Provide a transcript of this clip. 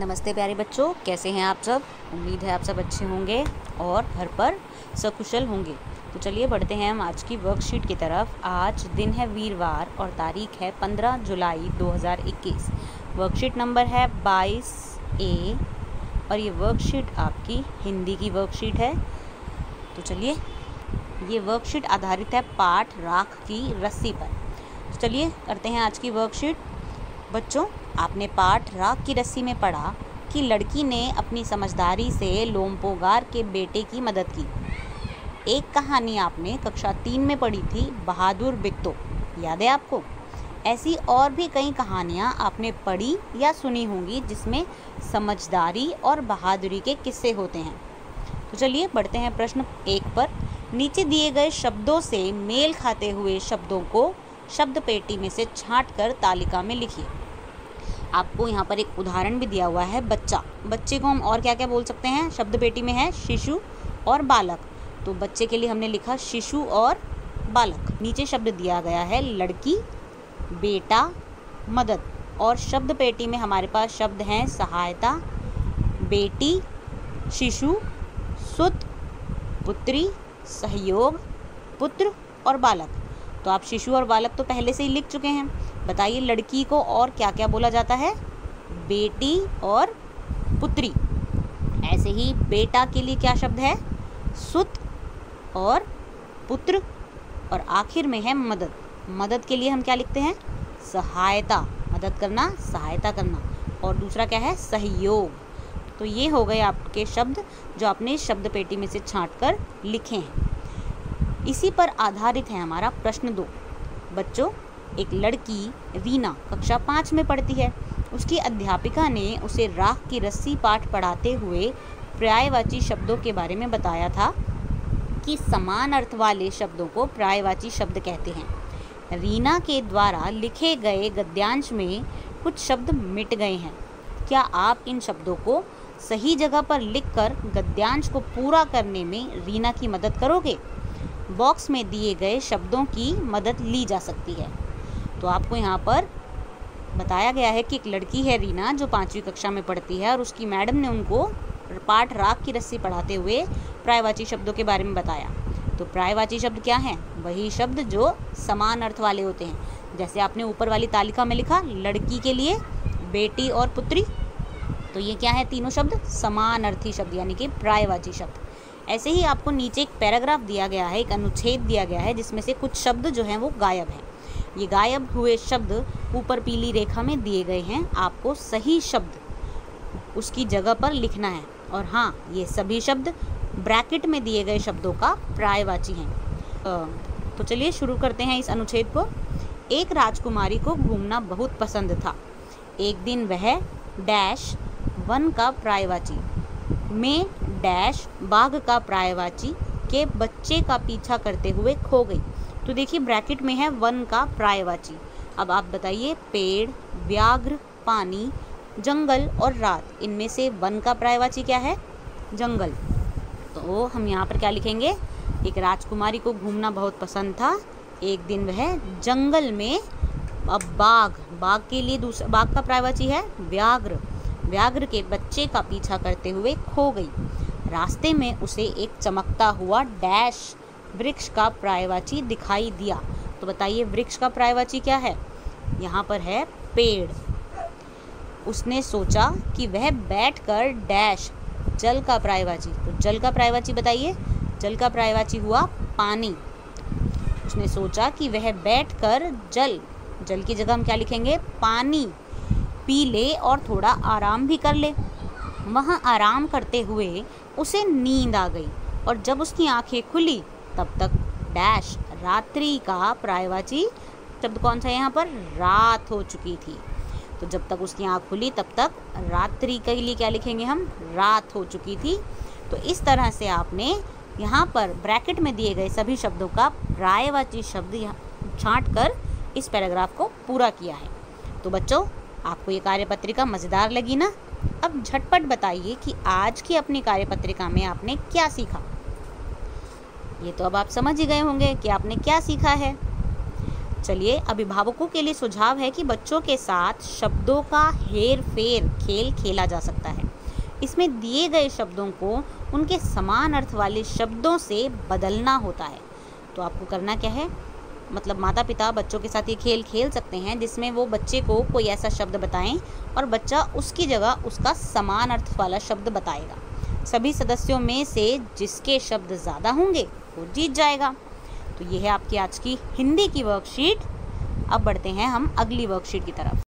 नमस्ते प्यारे बच्चों, कैसे हैं आप सब। उम्मीद है आप सब अच्छे होंगे और घर पर सकुशल होंगे। तो चलिए बढ़ते हैं हम आज की वर्कशीट की तरफ। आज दिन है वीरवार और तारीख है 15 जुलाई 2021। वर्कशीट नंबर है 22A और ये वर्कशीट आपकी हिंदी की वर्कशीट है। तो चलिए, ये वर्कशीट आधारित है पाठ राख की रस्सी पर। तो चलिए करते हैं आज की वर्कशीट। बच्चों, आपने पाठ राख की रस्सी में पढ़ा कि लड़की ने अपनी समझदारी से लोम्पोगार के बेटे की मदद की। एक कहानी आपने कक्षा 3 में पढ़ी थी, बहादुर बिट्टो, याद है आपको। ऐसी और भी कई कहानियाँ आपने पढ़ी या सुनी होंगी जिसमें समझदारी और बहादुरी के किस्से होते हैं। तो चलिए बढ़ते हैं प्रश्न 1 पर। नीचे दिए गए शब्दों से मेल खाते हुए शब्दों को शब्द पेटी में से छांटकर तालिका में लिखिए। आपको यहाँ पर एक उदाहरण भी दिया हुआ है, बच्चा। बच्चे को हम और क्या क्या बोल सकते हैं। शब्द पेटी में है शिशु और बालक, तो बच्चे के लिए हमने लिखा शिशु और बालक। नीचे शब्द दिया गया है लड़की, बेटा, मदद, और शब्द पेटी में हमारे पास शब्द हैं सहायता, बेटी, शिशु, सुत, पुत्री, सहयोग, पुत्र और बालक। तो आप शिशु और बालक तो पहले से ही लिख चुके हैं। बताइए लड़की को और क्या क्या बोला जाता है। बेटी और पुत्री। ऐसे ही बेटा के लिए क्या शब्द है, सुत और पुत्र, और आखिर में है मदद। मदद के लिए हम क्या लिखते हैं, सहायता, मदद करना, सहायता करना, और दूसरा क्या है, सहयोग। तो ये हो गए आपके शब्द जो आपने शब्द पेटी में से छांट कर लिखे हैं। इसी पर आधारित है हमारा प्रश्न 2। बच्चों, एक लड़की रीना कक्षा 5 में पढ़ती है। उसकी अध्यापिका ने उसे राख की रस्सी पाठ पढ़ाते हुए पर्यायवाची शब्दों के बारे में बताया था कि समान अर्थ वाले शब्दों को पर्यायवाची शब्द कहते हैं। रीना के द्वारा लिखे गए गद्यांश में कुछ शब्द मिट गए हैं। क्या आप इन शब्दों को सही जगह पर लिखकर गद्यांश को पूरा करने में रीना की मदद करोगे। बॉक्स में दिए गए शब्दों की मदद ली जा सकती है। तो आपको यहाँ पर बताया गया है कि एक लड़की है रीना जो 5वीं कक्षा में पढ़ती है और उसकी मैडम ने उनको पाठ राख की रस्सी पढ़ाते हुए पर्यायवाची शब्दों के बारे में बताया। तो पर्यायवाची शब्द क्या हैं, वही शब्द जो समान अर्थ वाले होते हैं। जैसे आपने ऊपर वाली तालिका में लिखा, लड़की के लिए बेटी और पुत्री, तो ये क्या है, तीनों शब्द समान अर्थी शब्द यानी कि पर्यायवाची शब्द। ऐसे ही आपको नीचे एक पैराग्राफ दिया गया है, एक अनुच्छेद दिया गया है जिसमें से कुछ शब्द जो हैं वो गायब हैं। ये गायब हुए शब्द ऊपर पीली रेखा में दिए गए हैं। आपको सही शब्द उसकी जगह पर लिखना है। और हाँ, ये सभी शब्द ब्रैकेट में दिए गए शब्दों का पर्यायवाची हैं। तो चलिए शुरू करते हैं इस अनुच्छेद को। एक राजकुमारी को घूमना बहुत पसंद था। एक दिन वह डैश वन का पर्यायवाची में डैश बाघ का पर्यायवाची के बच्चे का पीछा करते हुए खो गई। तो देखिए ब्रैकेट में है वन का पर्यायवाची। अब आप बताइए, पेड़, व्याघ्र, पानी, जंगल और रात, इनमें से वन का पर्यायवाची क्या है, जंगल। तो हम यहाँ पर क्या लिखेंगे, एक राजकुमारी को घूमना बहुत पसंद था। एक दिन वह जंगल में, अब बाघ, बाघ के लिए दूसरा बाघ का पर्यायवाची है व्याघ्र, व्याघ्र के बच्चे का पीछा करते हुए खो गई। रास्ते में उसे एक चमकता हुआ डैश वृक्ष का पर्यायवाची दिखाई दिया। तो बताइए वृक्ष का पर्यायवाची क्या है, यहाँ पर है पेड़। उसने सोचा कि वह बैठकर डैश जल का पर्यायवाची, तो जल का पर्यायवाची बताइए, जल का पर्यायवाची हुआ पानी। उसने सोचा कि वह बैठकर जल, जल की जगह हम क्या लिखेंगे, पानी पी ले और थोड़ा आराम भी कर ले। वहाँ आराम करते हुए उसे नींद आ गई और जब उसकी आंखें खुली तब तक डैश रात्रि का पर्यायवाची शब्द कौन सा है यहाँ पर, रात हो चुकी थी। तो जब तक उसकी आँख खुली तब तक रात्रि के लिए क्या लिखेंगे हम, रात हो चुकी थी। तो इस तरह से आपने यहाँ पर ब्रैकेट में दिए गए सभी शब्दों का पर्यायवाची शब्द छांट कर इस पैराग्राफ को पूरा किया है। तो बच्चों, आपको ये कार्यपत्रिका मज़ेदार लगी ना। अब झटपट बताइए कि आज की अपनी कार्यपत्रिका में आपने क्या सीखा। ये तो अब आप समझ ही गए होंगे कि आपने क्या सीखा है। चलिए, अभिभावकों के लिए सुझाव है कि बच्चों के साथ शब्दों का हेर फेर खेल खेला जा सकता है। इसमें दिए गए शब्दों को उनके समान अर्थ वाले शब्दों से बदलना होता है। तो आपको करना क्या है, मतलब माता पिता बच्चों के साथ ये खेल खेल सकते हैं जिसमें वो बच्चे को कोई ऐसा शब्द बताएं और बच्चा उसकी जगह उसका समान अर्थ वाला शब्द बताएगा। सभी सदस्यों में से जिसके शब्द ज़्यादा होंगे वो जीत जाएगा। तो ये है आपकी आज की हिंदी की वर्कशीट। अब बढ़ते हैं हम अगली वर्कशीट की तरफ।